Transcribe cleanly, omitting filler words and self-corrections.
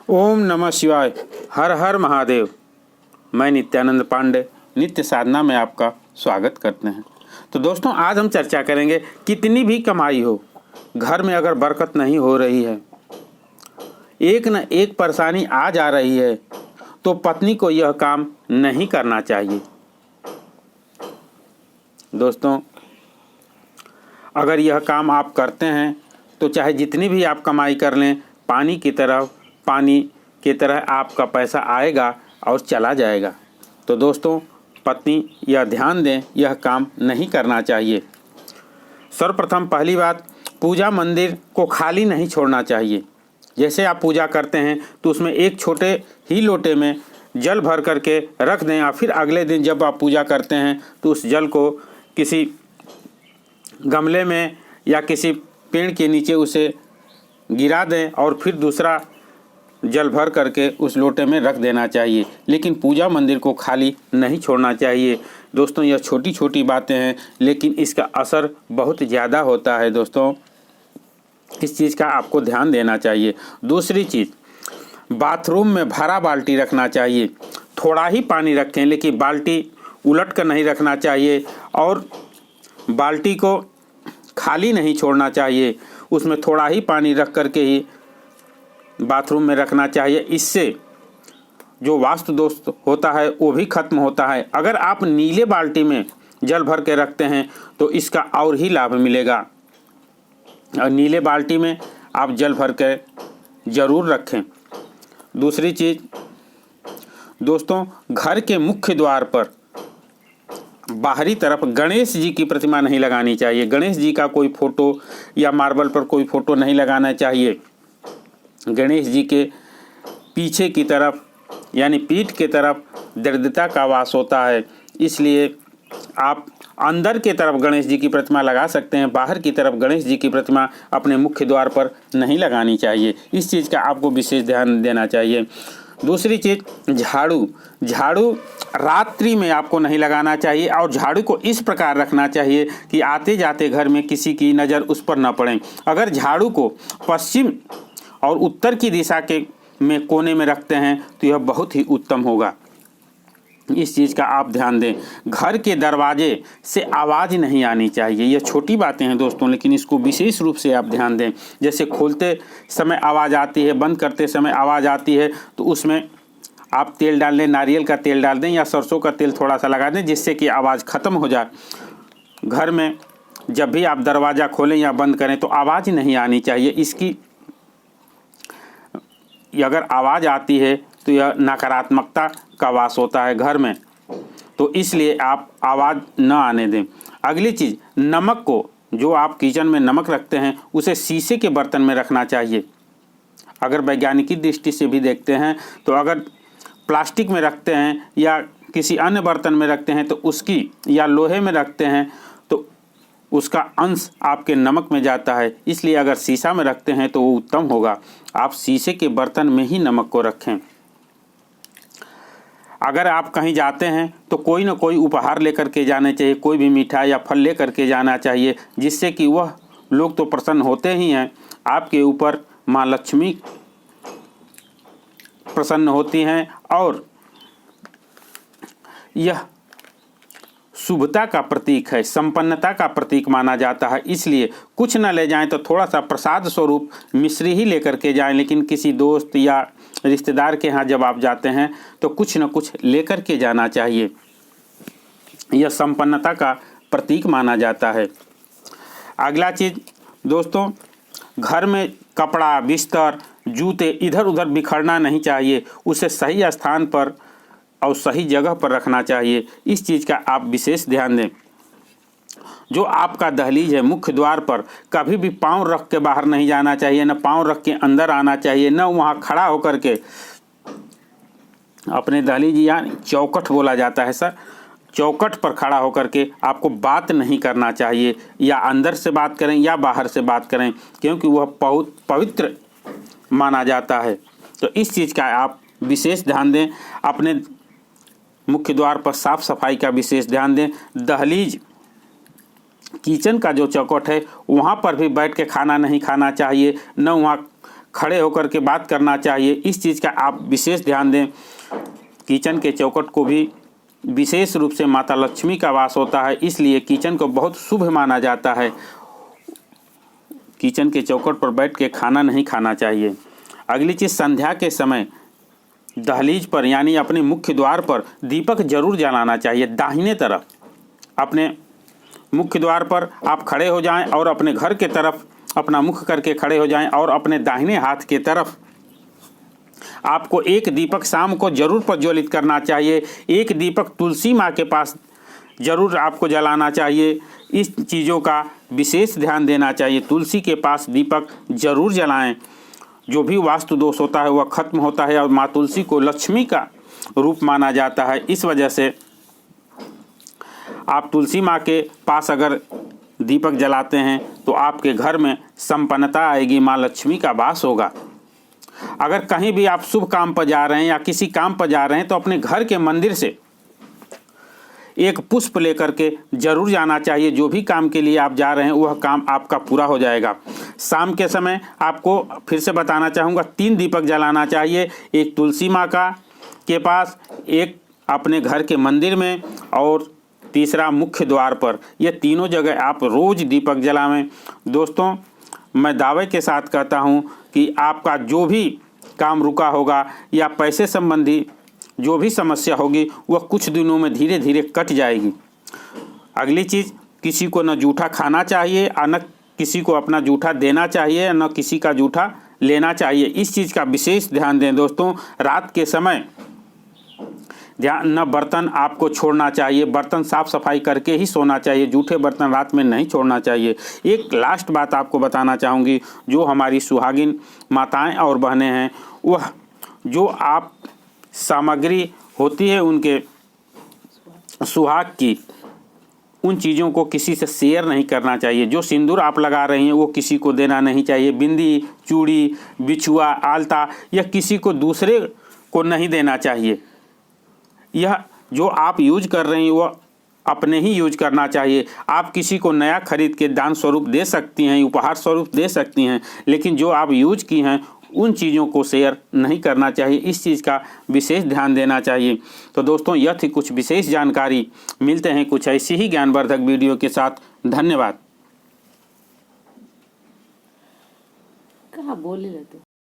ओम नमः शिवाय। हर हर महादेव। मैं नित्यानंद पांडे नित्य साधना में आपका स्वागत करते हैं। तो दोस्तों, आज हम चर्चा करेंगे, कितनी भी कमाई हो, घर में अगर बरकत नहीं हो रही है, एक न एक परेशानी आ जा रही है, तो पत्नी को यह काम नहीं करना चाहिए। दोस्तों, अगर यह काम आप करते हैं तो चाहे जितनी भी आप कमाई कर लें, पानी की तरह आपका पैसा आएगा और चला जाएगा। तो दोस्तों, पत्नी यह ध्यान दें, यह काम नहीं करना चाहिए। सर्वप्रथम पहली बात, पूजा मंदिर को खाली नहीं छोड़ना चाहिए। जैसे आप पूजा करते हैं तो उसमें एक छोटे ही लोटे में जल भर करके रख दें, और फिर अगले दिन जब आप पूजा करते हैं तो उस जल को किसी गमले में या किसी पेड़ के नीचे उसे गिरा दें और फिर दूसरा जल भर करके उस लोटे में रख देना चाहिए। लेकिन पूजा मंदिर को खाली नहीं छोड़ना चाहिए। दोस्तों, यह छोटी छोटी बातें हैं, लेकिन इसका असर बहुत ज़्यादा होता है। दोस्तों, इस चीज़ का आपको ध्यान देना चाहिए। दूसरी चीज़, बाथरूम में भरा बाल्टी रखना चाहिए। थोड़ा ही पानी रखें, लेकिन बाल्टी उलट कर नहीं रखना चाहिए और बाल्टी को खाली नहीं छोड़ना चाहिए। उसमें थोड़ा ही पानी रख करके ही बाथरूम में रखना चाहिए। इससे जो वास्तु दोष होता है वो भी खत्म होता है। अगर आप नीले बाल्टी में जल भर के रखते हैं तो इसका और ही लाभ मिलेगा। और नीले बाल्टी में आप जल भर के ज़रूर रखें। दूसरी चीज़, दोस्तों, घर के मुख्य द्वार पर बाहरी तरफ गणेश जी की प्रतिमा नहीं लगानी चाहिए। गणेश जी का कोई फोटो या मार्बल पर कोई फोटो नहीं लगाना चाहिए। गणेश जी के पीछे की तरफ यानी पीठ के तरफ दरिद्रता का वास होता है, इसलिए आप अंदर के तरफ गणेश जी की प्रतिमा लगा सकते हैं। बाहर की तरफ गणेश जी की प्रतिमा अपने मुख्य द्वार पर नहीं लगानी चाहिए। इस चीज़ का आपको विशेष ध्यान देना चाहिए। दूसरी चीज़, झाड़ू रात्रि में आपको नहीं लगाना चाहिए और झाड़ू को इस प्रकार रखना चाहिए कि आते जाते घर में किसी की नज़र उस पर न पड़े। अगर झाड़ू को पश्चिम और उत्तर की दिशा के में कोने में रखते हैं तो यह बहुत ही उत्तम होगा। इस चीज़ का आप ध्यान दें। घर के दरवाजे से आवाज़ नहीं आनी चाहिए। यह छोटी बातें हैं दोस्तों, लेकिन इसको विशेष रूप से आप ध्यान दें। जैसे खोलते समय आवाज़ आती है, बंद करते समय आवाज़ आती है, तो उसमें आप तेल डाल दें, नारियल का तेल डाल दें या सरसों का तेल थोड़ा सा लगा दें, जिससे कि आवाज़ ख़त्म हो जाए। घर में जब भी आप दरवाज़ा खोलें या बंद करें तो आवाज़ नहीं आनी चाहिए। इसकी अगर आवाज़ आती है तो यह नकारात्मकता का वास होता है घर में, तो इसलिए आप आवाज़ न आने दें। अगली चीज़, नमक को, जो आप किचन में नमक रखते हैं उसे शीशे के बर्तन में रखना चाहिए। अगर वैज्ञानिकी दृष्टि से भी देखते हैं तो अगर प्लास्टिक में रखते हैं या किसी अन्य बर्तन में रखते हैं तो उसकी, या लोहे में रखते हैं तो उसका अंश आपके नमक में जाता है। इसलिए अगर शीशा में रखते हैं तो वो उत्तम होगा। आप शीशे के बर्तन में ही नमक को रखें। अगर आप कहीं जाते हैं तो कोई ना कोई उपहार लेकर के जाने चाहिए। कोई भी मिठाई या फल लेकर के जाना चाहिए, जिससे कि वह लोग तो प्रसन्न होते ही हैं, आपके ऊपर माँ लक्ष्मी प्रसन्न होती हैं और यह शुभता का प्रतीक है, संपन्नता का प्रतीक माना जाता है। इसलिए कुछ न ले जाएं तो थोड़ा सा प्रसाद स्वरूप मिश्री ही लेकर के जाएं, लेकिन किसी दोस्त या रिश्तेदार के यहाँ जब आप जाते हैं तो कुछ न कुछ लेकर के जाना चाहिए। यह संपन्नता का प्रतीक माना जाता है। अगला चीज़ दोस्तों, घर में कपड़ा, बिस्तर, जूते इधर उधर बिखरना नहीं चाहिए। उसे सही स्थान पर और सही जगह पर रखना चाहिए। इस चीज़ का आप विशेष ध्यान दें। जो आपका दहलीज है, मुख्य द्वार पर कभी भी पाँव रख के बाहर नहीं जाना चाहिए, न पाँव रख के अंदर आना चाहिए, न वहाँ खड़ा होकर के अपने दहलीज, या चौखट बोला जाता है सर, चौखट पर खड़ा होकर के आपको बात नहीं करना चाहिए। या अंदर से बात करें या बाहर से बात करें, क्योंकि वह बहुत पवित्र माना जाता है। तो इस चीज़ का आप विशेष ध्यान दें। अपने मुख्य द्वार पर साफ सफाई का विशेष ध्यान दें। दहलीज, किचन का जो चौखट है वहाँ पर भी बैठ के खाना नहीं खाना चाहिए, न वहाँ खड़े होकर के बात करना चाहिए। इस चीज़ का आप विशेष ध्यान दें। किचन के चौखट को भी विशेष रूप से माता लक्ष्मी का वास होता है, इसलिए किचन को बहुत शुभ माना जाता है। किचन के चौखट पर बैठ के खाना नहीं खाना चाहिए। अगली चीज़, संध्या के समय दहलीज पर यानी अपने मुख्य द्वार पर दीपक जरूर जलाना चाहिए। दाहिने तरफ अपने मुख्य द्वार पर आप खड़े हो जाएं और अपने घर के तरफ अपना मुख करके खड़े हो जाएं और अपने दाहिने हाथ के तरफ आपको एक दीपक शाम को जरूर प्रज्वलित करना चाहिए। एक दीपक तुलसी माँ के पास जरूर आपको जलाना चाहिए। इस चीज़ों का विशेष ध्यान देना चाहिए। तुलसी के पास दीपक जरूर जलाएं। जो भी वास्तु दोष होता है वह खत्म होता है और माँ तुलसी को लक्ष्मी का रूप माना जाता है। इस वजह से आप तुलसी माँ के पास अगर दीपक जलाते हैं तो आपके घर में संपन्नता आएगी, माँ लक्ष्मी का वास होगा। अगर कहीं भी आप शुभ काम पर जा रहे हैं या किसी काम पर जा रहे हैं तो अपने घर के मंदिर से एक पुष्प लेकर के जरूर जाना चाहिए। जो भी काम के लिए आप जा रहे हैं वह काम आपका पूरा हो जाएगा। शाम के समय आपको फिर से बताना चाहूँगा, 3 दीपक जलाना चाहिए। एक तुलसी माँ का के पास, एक अपने घर के मंदिर में और तीसरा मुख्य द्वार पर। ये तीनों जगह आप रोज़ दीपक जलावें। दोस्तों, मैं दावे के साथ कहता हूँ कि आपका जो भी काम रुका होगा या पैसे संबंधी जो भी समस्या होगी वह कुछ दिनों में धीरे धीरे कट जाएगी। अगली चीज़, किसी को न जूठा खाना चाहिए और न किसी को अपना जूठा देना चाहिए, न किसी का जूठा लेना चाहिए। इस चीज़ का विशेष ध्यान दें दोस्तों। रात के समय न बर्तन आपको छोड़ना चाहिए, बर्तन साफ़ सफाई करके ही सोना चाहिए। जूठे बर्तन रात में नहीं छोड़ना चाहिए। एक लास्ट बात आपको बताना चाहूँगी, जो हमारी सुहागिन माताएं और बहनें हैं, वह जो आप सामग्री होती है उनके सुहाग की, उन चीज़ों को किसी से शेयर नहीं करना चाहिए। जो सिंदूर आप लगा रही हैं वो किसी को देना नहीं चाहिए। बिंदी, चूड़ी, बिछुआ, आलता यह किसी को दूसरे को नहीं देना चाहिए। यह जो आप यूज कर रहे हैं वह अपने ही यूज करना चाहिए। आप किसी को नया खरीद के दान स्वरूप दे सकती हैं, उपहार स्वरूप दे सकती हैं, लेकिन जो आप यूज की हैं उन चीज़ों को शेयर नहीं करना चाहिए। इस चीज़ का विशेष ध्यान देना चाहिए। तो दोस्तों, यह थी कुछ विशेष जानकारी। मिलते हैं कुछ ऐसी ही ज्ञानवर्धक वीडियो के साथ। धन्यवाद। कहाँ बोले तो